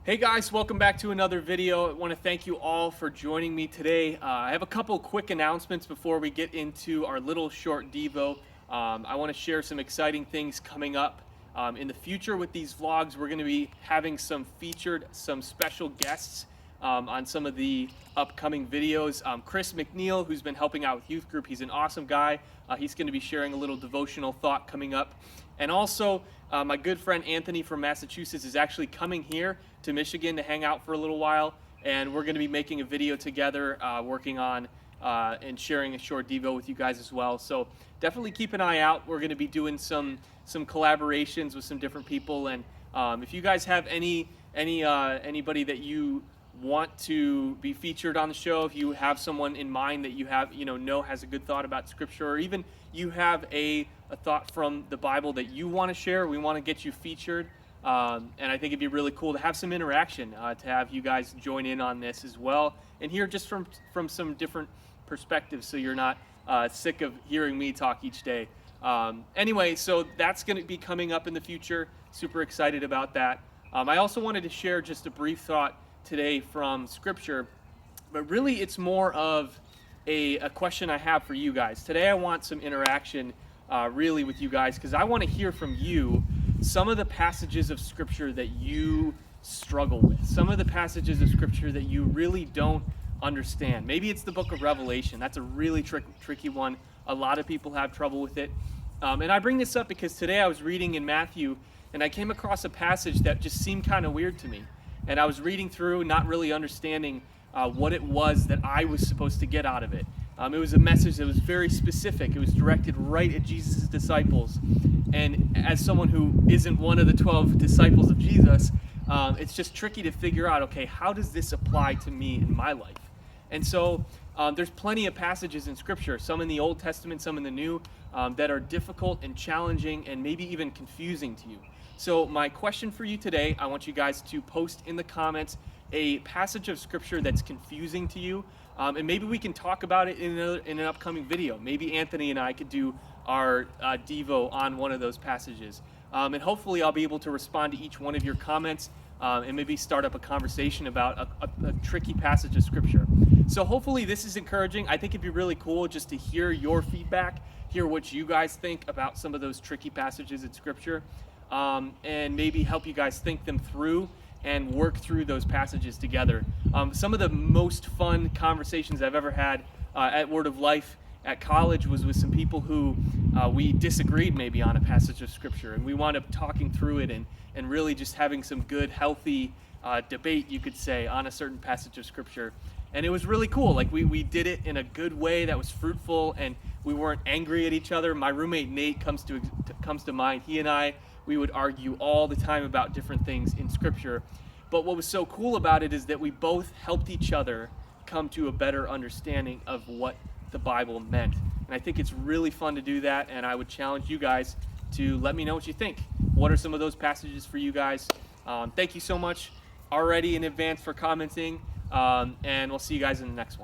Hey guys, welcome back to another video. I want to thank you all for joining me today. I have a couple quick announcements before we get into our little short Devo. I want to share some exciting things coming up in the future with these vlogs. We're going to be having some special guests on some of the upcoming videos. Chris McNeil, who's been helping out with youth group, he's an awesome guy. He's going to be sharing a little devotional thought coming up. And also, my good friend Anthony from Massachusetts is actually coming here to Michigan to hang out for a little while, and we're going to be making a video together, working on and sharing a short Devo with you guys as well. So definitely keep an eye out. We're going to be doing some collaborations with some different people, and if you guys have anybody that you want to be featured on the show, if you have someone in mind that you know has a good thought about Scripture, or even you have a thought from the Bible that you want to share, we want to get you featured. And I think it'd be really cool to have some interaction, to have you guys join in on this as well, and hear just from some different perspectives, so you're not sick of hearing me talk each day. Anyway, so that's going to be coming up in the future. Super excited about that. I also wanted to share just a brief thought today from Scripture, but really it's more of a question I have for you guys. Today I want some interaction really with you guys, because I want to hear from you some of the passages of Scripture that you struggle with, some of the passages of Scripture that you really don't understand. Maybe it's the book of Revelation. That's a really tricky one. A lot of people have trouble with it. And I bring this up because today I was reading in Matthew, and I came across a passage that just seemed kind of weird to me. And I was reading through, not really understanding what it was that I was supposed to get out of it. It was a message that was very specific. It was directed right at Jesus' disciples. And as someone who isn't one of the 12 disciples of Jesus, it's just tricky to figure out, okay, how does this apply to me in my life? And so there's plenty of passages in Scripture, some in the Old Testament, some in the New, that are difficult and challenging and maybe even confusing to you. So my question for you today, I want you guys to post in the comments a passage of Scripture that's confusing to you, and maybe we can talk about it in an upcoming video. Maybe Anthony and I could do our Devo on one of those passages, and hopefully I'll be able to respond to each one of your comments and maybe start up a conversation about a tricky passage of Scripture. So hopefully this is encouraging. I think it'd be really cool just to hear your feedback, hear what you guys think about some of those tricky passages in Scripture, and maybe help you guys think them through and work through those passages together. Some of the most fun conversations I've ever had at Word of Life at college was with some people who we disagreed maybe on a passage of Scripture, and we wound up talking through it and really just having some good, healthy debate, you could say, on a certain passage of Scripture. And it was really cool. Like we did it in a good way that was fruitful, and we weren't angry at each other. My roommate Nate comes to mind. He and I, we would argue all the time about different things in Scripture. But what was so cool about it is that we both helped each other come to a better understanding of what the Bible meant. And I think it's really fun to do that, and I would challenge you guys to let me know what you think. What are some of those passages for you guys? Thank you so much already in advance for commenting, and we'll see you guys in the next one.